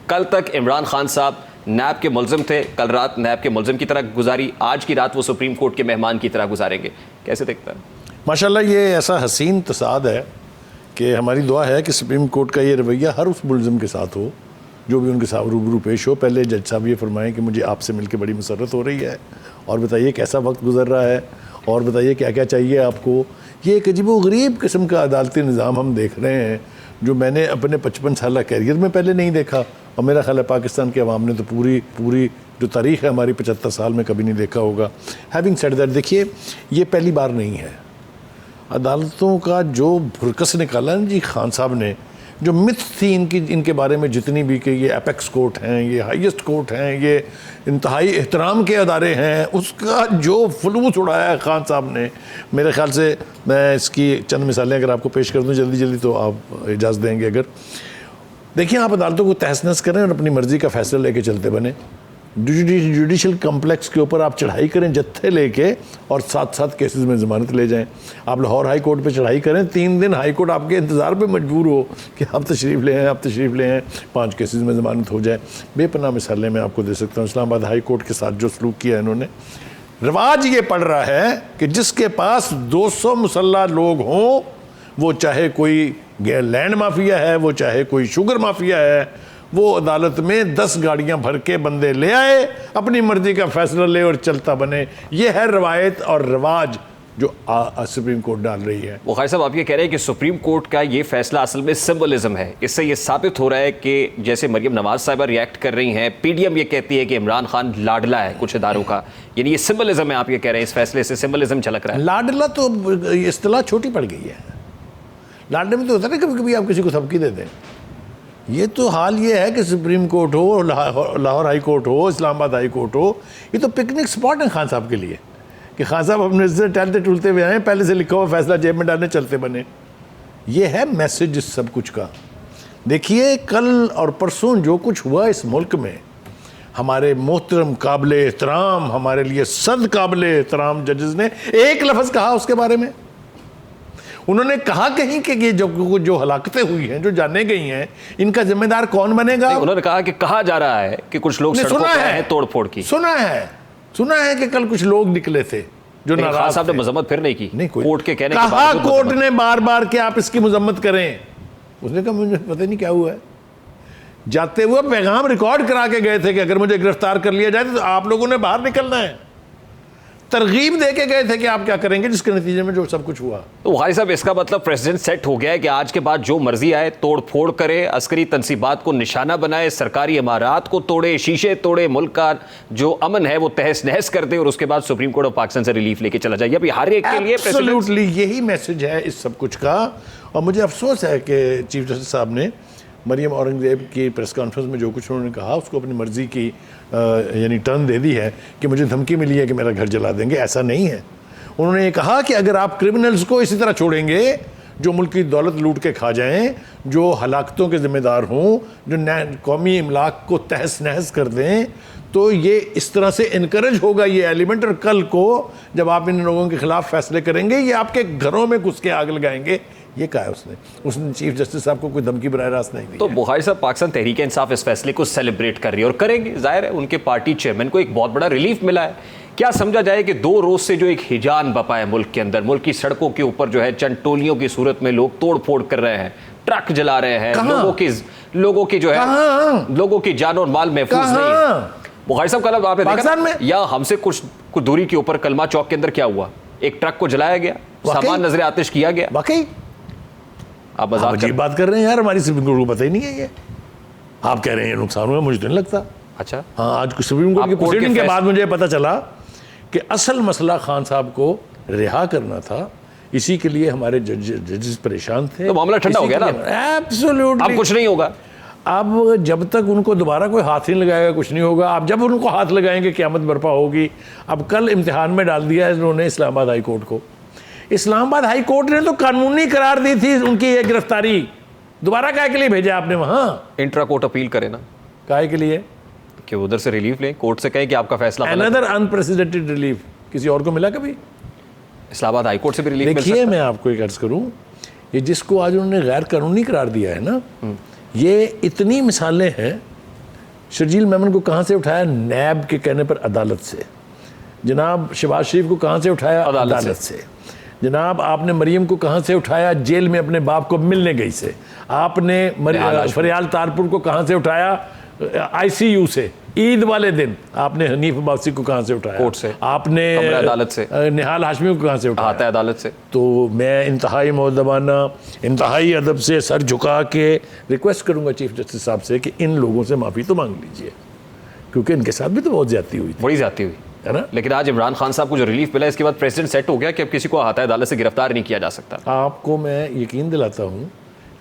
कल तक इमरान खान साहब नैब के मुलजिम थे, कल रात नैब के मुलजिम की तरह गुजारी, आज की रात वो सुप्रीम कोर्ट के मेहमान की तरह गुजारेंगे, कैसे देखता है? माशाल्लाह ये ऐसा हसीन तसाद है कि हमारी दुआ है कि सुप्रीम कोर्ट का ये रवैया हर उस मुलजिम के साथ हो जो भी उनके साथ रूबरू पेश हो। पहले जज साहब ये फरमाएं कि मुझे आपसे मिलकर बड़ी मसरत हो रही है, और बताइए कैसा वक्त गुजर रहा है, और बताइए क्या क्या चाहिए आपको। ये एक अजीब-ओ-गरीब किस्म का अदालती निज़ाम हम देख रहे हैं जो मैंने अपने 55 साल कैरियर में पहले नहीं देखा, और मेरा ख्याल है पाकिस्तान के अवाम ने तो पूरी जो तारीख़ है हमारी 75 साल में कभी नहीं देखा होगा। हैविंग सेड दैट, देखिए ये पहली बार नहीं है। अदालतों का जो भुरकस निकाला ना जी खान साहब ने, जो मिथ थी इनके बारे में जितनी भी कि ये एपेक्स कोर्ट हैं, ये हाईएस्ट कोर्ट हैं, ये इंतहाई एहतराम के अदारे हैं, उसका जो फलूस उड़ाया है खान साहब ने, मेरे ख्याल से मैं इसकी चंद मिसालें अगर आपको पेश कर दूं जल्दी जल्दी तो आप इजाज़त देंगे अगर। देखिए, आप अदालतों को तहस नहस करें और अपनी मर्ज़ी का फ़ैसला लेके चलते बने। जुडिशल कम्प्लेक्स के ऊपर आप चढ़ाई करें जत्थे लेके, और साथ साथ केसेस में ज़मानत ले जाएं। आप लाहौर हाई कोर्ट पे चढ़ाई करें, 3 दिन हाई कोर्ट आपके इंतज़ार पे मजबूर हो कि आप तशरीफ़ ले आएँ, आप तशरीफ़ ले आएँ, 5 केसेस में ज़मानत हो जाए। बेपनाह मिसालें मैं आपको दे सकता हूँ। इस्लामाबाद हाई कोर्ट के साथ जो सलूक किया इन्होंने, रिवाज ये पड़ रहा है कि जिसके पास 200 मुसल्ला लोग हों, वो चाहे कोई लैंड माफिया है, वो चाहे कोई शुगर माफिया है, वो अदालत में 10 गाड़ियां भर के बंदे ले आए, अपनी मर्जी का फैसला ले और चलता बने। ये है रवायत और रिवाज जो सुप्रीम कोर्ट डाल रही है। वो खाई साहब, आप ये कह रहे हैं कि सुप्रीम कोर्ट का ये फैसला असल में सिंबलिज्म है। इससे ये साबित हो रहा है कि जैसे मरियम नवाज साहिबा रिएक्ट कर रही हैं, पीडीएम ये कहती है कि इमरान खान लाडला है कुछ इदारों का, यानी ये सिंबलिज्म है। आप ये कह रहे हैं इस फैसले से सिंबलिज्म झलक रहा है। लाडला तो इस्तिलाह छोटी पड़ गई है। लाडले में तो होता है ना कभी कभी आप किसी को धमकी दे दें। ये तो हाल ये है कि सुप्रीम कोर्ट हो, लाहौर हाई कोर्ट हो, इस्लामाबाद हाई कोर्ट हो, ये तो पिकनिक स्पॉट है खान साहब के लिए कि खान साहब अपने से टहलते टुलते हुए आए, पहले से लिखा हुआ फैसला जेब में डालने चलते बने। ये है मैसेज इस सब कुछ का। देखिए, कल और परसों जो कुछ हुआ इस मुल्क में, हमारे मोहतरम काबिल एहतराम, हमारे लिए सद काबिल एहतराम जजेस ने एक लफ्ज़ कहा उसके बारे में। उन्होंने कहा कहीं कि ये जो हलाकतें हुई हैं, जो जाने गई हैं, इनका जिम्मेदार कौन बनेगा? उन्होंने कहा कि कहा जा रहा है कि कुछ लोग सड़कों पे आए हैं तोड़फोड़ की। सुना है कि कल कुछ लोग निकले थे जो नाराज थे। खान साहब ने मजम्मत फिर नहीं की, नहीं कोर्ट के कहने के बाद कोर्ट ने बार बार कि आप इसकी मजम्मत करें। उसने कहा मुझे पता नहीं क्या हुआ है। जाते हुए पैगाम रिकॉर्ड करा के गए थे कि अगर मुझे गिरफ्तार कर लिया जाए तो आप लोगों ने बाहर निकलना है। तरगीब दे के गए थे कि आप क्या करेंगे, जिसके नतीजे में जो सब कुछ हुआ। तो भाई साहब, इसका मतलब प्रेसिडेंट सेट हो गया है कि आज के बाद जो मर्जी आए तोड़ फोड़ करे, अस्करी तनसीबात को निशाना बनाए, सरकारी इमारात को तोड़े, शीशे तोड़े, मुल्क का जो अमन है वो तहस नहस कर दे, और उसके बाद सुप्रीम कोर्ट ऑफ पाकिस्तान से रिलीफ लेके चला जाए। अभी हर एक के लिए एब्सोल्युटली यही मैसेज है इस सब कुछ का। और मुझे अफसोस है कि चीफ जस्टिस साहब ने मरियम औरंगजेब की प्रेस कॉन्फ्रेंस में जो कुछ उन्होंने कहा उसको अपनी मर्जी की यानी टर्न दे दी है कि मुझे धमकी मिली है कि मेरा घर जला देंगे। ऐसा नहीं है। उन्होंने ये कहा कि अगर आप क्रिमिनल्स को इसी तरह छोड़ेंगे जो मुल्क की दौलत लूट के खा जाएं, जो हलाकतों के ज़िम्मेदार हों, जो कौमी इमलाक को तहस नहस कर दें, तो ये इस तरह से इनकरेज होगा ये एलिमेंट। और कल को जब आप इन लोगों के खिलाफ फैसले करेंगे, ये आपके घरों में घुस के आग लगाएंगे। ये कहा है उसने चीफ जस्टिस साहब को कोई धमकी बराह रास्त नहीं दी। तो बुखारी साहब, पाकिस्तान तहरीक इंसाफ इस फैसले को सेलिब्रेट कर रही है और करेंगे। जाहिर है उनके पार्टी चेयरमैन को एक बहुत बड़ा रिलीफ मिला है। क्या समझा जाए कि 2 रोज से जो एक हिजान बपा है मुल्क के अंदर, मुल्क की सड़कों के ऊपर जो है चंद टोलियों की सूरत में लोग तोड़ फोड़ कर रहे हैं, ट्रक जला रहे हैं, लोगों की जो है लोगों की जान और माल महफूज नहीं है। बुखारी साहब, कल आपने देखा या हमसे कुछ दूरी के ऊपर कलमा चौक के अंदर क्या हुआ, एक ट्रक को जलाया गया, सामान नजर आतिश किया गया। वाकई आप अजीब बात कर रहे हैं यार, हमारी सुप्रीम कोर्ट को पता ही नहीं है ये। आप कह रहे हैं नुकसान हुआ, मुझे तो नहीं लगता। अच्छा हाँ, आज सुप्रीम कोर्ट की प्रोसीडिंग के बाद मुझे पता चला कि असल मसला खान साहब को रिहा करना था। इसी के लिए हमारे जजेस परेशान थे। तो मामला ठंडा हो गया ना? एब्सोल्युटली। अब कुछ नहीं होगा। अब जब तक उनको दोबारा कोई हाथ नहीं लगाएगा कुछ नहीं होगा। अब जब उनको हाथ लगाएंगे क़यामत बर्पा होगी। अब कल इम्तिहान में डाल दिया है इन्होंने इस्लामाबाद हाई कोर्ट को। इस्लामाबाद हाई कोर्ट ने तो कानूनी करार दी थी उनकी ये गिरफ्तारी। दोबारा काहे के लिए भेजा आपने वहाँ? इंट्रा कोर्ट अपील करे ना। काहे के लिए? कि उधर से रिलीफ लें, कोर्ट से कहें कि आपका फैसला अनदर अनप्रेसिडेंटेड रिलीफ। किसी और को मिला कभी? इस्लामाबाद हाई कोर्ट से भी रिलीफ मिल सकता है। देखिए, मैं आपको एक अर्ज करूँ, ये जिसको आज उन्होंने गैर कानूनी करार दिया है ना, ये इतनी मिसालें हैं शर्जील मेमन को कहाँ से उठाया? नैब के कहने पर अदालत से। जनाब शहबाज शरीफ को कहाँ से उठाया? अदालत से। जनाब आपने मरियम को कहाँ से उठाया? जेल में अपने बाप को मिलने गई से। आपने फरियाल तारपुर को कहाँ से उठाया? ICU से। ईद वाले दिन आपने हनीफ अब्बासी को कहाँ से उठाया? कोर्ट से। आपने अदालत से। निहाल हाशमी को कहाँ से उठाया? आता है अदालत से। तो मैं इंतहाई मुअद्दबाना, इंतहाई अदब से सर झुका के रिक्वेस्ट करूंगा चीफ जस्टिस साहब से कि इन लोगों से माफ़ी तो मांग लीजिए, क्योंकि इनके साथ भी तो बहुत ज्यादती हुई थी, बड़ी ज्यादती हुई है ना। लेकिन आज इमरान खान साहब को जो रिलीफ मिला, इसके बाद प्रेसिडेंट सेट हो गया कि अब किसी को आता है अदालत से गिरफ्तार नहीं किया जा सकता। आपको मैं यकीन दिलाता हूँ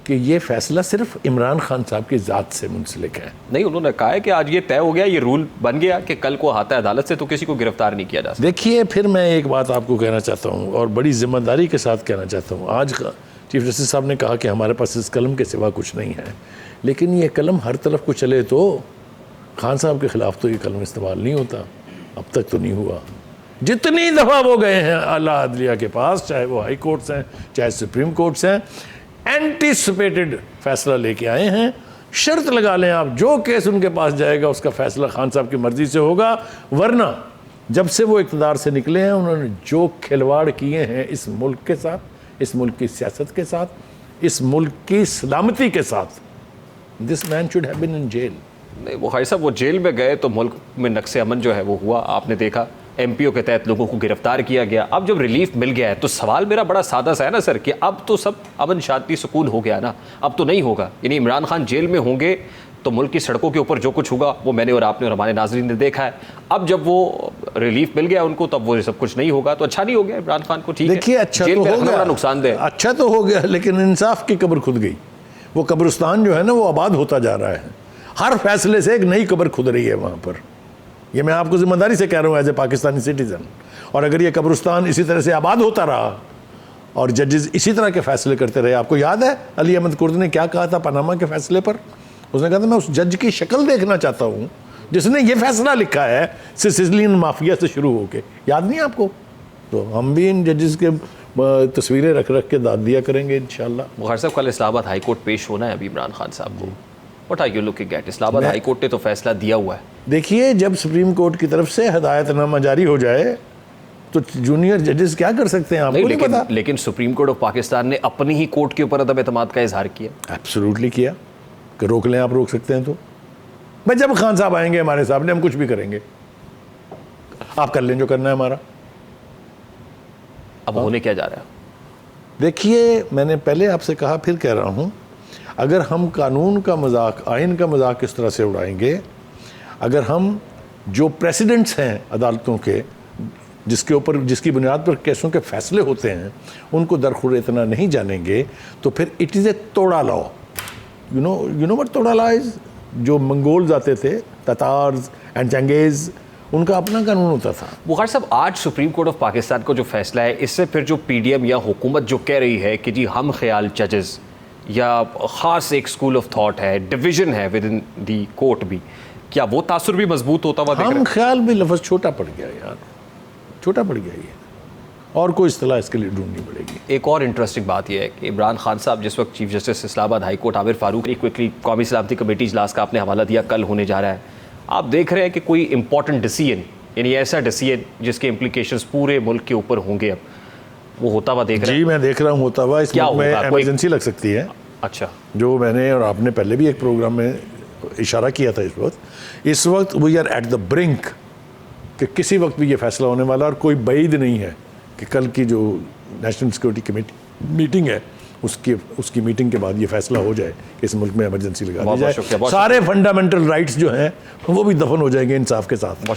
कि ये फैसला सिर्फ इमरान खान साहब की ज़ात से मुंसलिक है। नहीं, उन्होंने कहा है कि आज ये तय हो गया, ये रूल बन गया कि कल को आता है अदालत से तो किसी को गिरफ्तार नहीं किया जा सकता। देखिए, फिर मैं एक बात आपको कहना चाहता हूँ और बड़ी जिम्मेदारी के साथ कहना चाहता हूँ। आज चीफ जस्टिस साहब ने कहा कि हमारे पास इस कलम के सिवा कुछ नहीं है, लेकिन ये कलम हर तरफ को चले तो खान साहब के खिलाफ तो ये कलम इस्तेमाल नहीं होता। अब तक तो नहीं हुआ। जितनी दफ़ा वो गए हैं आला अदलिया के पास, चाहे वो हाई कोर्ट्स हैं चाहे सुप्रीम कोर्ट्स हैं, एंटीसिपेटेड फैसला लेके आए हैं। शर्त लगा लें आप, जो केस उनके पास जाएगा उसका फैसला खान साहब की मर्जी से होगा। वरना जब से वो इक़्तिदार से निकले हैं उन्होंने जो खिलवाड़ किए हैं इस मुल्क के साथ, इस मुल्क की सियासत के साथ, इस मुल्क की सलामती के साथ, this man should have been in jail. नहीं, वो भाई साहब वो जेल में गए तो मुल्क में नक्शे अमन जो है वो हुआ, आपने देखा। MPO के तहत लोगों को गिरफ्तार किया गया। अब जब रिलीफ मिल गया है तो सवाल मेरा बड़ा सादा सा है ना सर, कि अब तो सब अमन शांति सुकून हो गया ना, अब तो नहीं होगा। यानी इमरान खान जेल में होंगे तो मुल्क की सड़कों के ऊपर जो कुछ होगा वो मैंने और आपने और हमारे नाज़रीन ने देखा है। अब जब वो रिलीफ मिल गया उनको तब वो सब कुछ नहीं होगा, तो अच्छा नहीं हो गया इमरान खान को। ठीक है, देखिए अच्छा जेल तो में हो रखना गया, बड़ा नुकसानदेह। अच्छा तो हो गया, लेकिन इंसाफ की कब्र खुद गई। वो कब्रिस्तान जो है ना वो आबाद होता जा रहा है। हर फैसले से एक नई कब्र खुद रही है वहाँ पर। ये मैं आपको जिम्मेदारी से कह रहा हूँ एज ए पाकिस्तानी सिटीजन। और अगर ये कब्रिस्तान इसी तरह से आबाद होता रहा और जजेस इसी तरह के फैसले करते रहे, आपको याद है अली अहमद कुर्द ने क्या कहा था पनामा के फैसले पर? उसने कहा था मैं उस जज की शक्ल देखना चाहता हूँ जिसने ये फैसला लिखा है सिसिलियन माफिया से शुरू होके। याद नहीं आपको? तो हम भी इन जजेस के तस्वीरें रख रख के दाद दिया करेंगे इंशाल्लाह। बुखारी साहब कल इस्लामाबाद हाई कोर्ट पेश होना है अभी इमरान खान साहब को। What are you looking at? Islamabad high court ने तो फैसला दिया हुआ है। देखिए, जब सुप्रीम कोर्ट की तरफ से हदायतनामा जारी हो जाए तो जूनियर जजेस क्या कर सकते हैं आपको नहीं पता। लेकिन सुप्रीम कोर्ट ऑफ पाकिस्तान ने अपनी ही कोर्ट के ऊपर अदम एतमाद का इजहार किया। एब्सोल्युटली किया कि रोक लें, आप रोक सकते हैं तो भाई जब खान साहब आएंगे हमारे सामने हम कुछ भी करेंगे, आप कर लें जो करना है हमारा। अब होने क्या जा रहा है? देखिए, मैंने पहले आपसे कहा फिर कह रहा हूं, अगर हम कानून का मजाक, आइन का मजाक इस तरह से उड़ाएंगे, अगर हम जो प्रेसिडेंट्स हैं अदालतों के जिसके ऊपर जिसकी बुनियाद पर केसों के फैसले होते हैं उनको दरखुर इतना नहीं जानेंगे तो फिर इट इज़ ए तोड़ा लॉ। यू नो व्हाट तोड़ा लॉ इज? जो मंगोल्स आते थे, ततार्स एंड चंगेज़, उनका अपना कानून होता था। बुखारी साहब, आज सुप्रीम कोर्ट ऑफ पाकिस्तान का जो फैसला है, इससे फिर जो PDM या हुकूमत जो कह रही है कि जी हम ख्याल जजेस या ख़ास एक स्कूल ऑफ थॉट है, डिवीज़न है विद इन दी कोर्ट भी, क्या वो तासुर भी मजबूत होता हुआ दिख रहा है? हम ख्याल भी लफ्ज़ छोटा पड़ गया यार, छोटा पड़ गया ये, और कोई इस्तिलाह इसके लिए ढूंढनी पड़ेगी। एक और इंटरेस्टिंग बात यह है कि इमरान खान साहब जिस वक्त chief justice Islamabad high court Aamir Farooq quickly कौमी सलामती कमेटी इजलास का आपने हवाला दिया, कल होने जा रहा है, आप देख रहे हैं कि कोई इंपॉर्टेंट डिसीजन, यानी ऐसा डिसीजन जिसके इम्प्लीकेशंस पूरे मुल्क के ऊपर होंगे, अब वो होता हुआ देख रहे हैं? जी मैं देख रहा हूँ होता हुआ। इस मुल्क में एमरजेंसी लग सकती है। अच्छा, जो मैंने और आपने पहले भी एक प्रोग्राम में इशारा किया था, इस वक्त we are at the brink कि किसी वक्त भी ये फैसला होने वाला, और कोई बैद नहीं है कि कल की जो नेशनल सिक्योरिटी कमेटी मीटिंग है उसकी मीटिंग के बाद ये फैसला हो जाए कि इस मुल्क में इमरजेंसी लगा दी जाए। सारे फंडामेंटल राइट्स जो हैं वो भी दफन हो जाएंगे इंसाफ के साथ।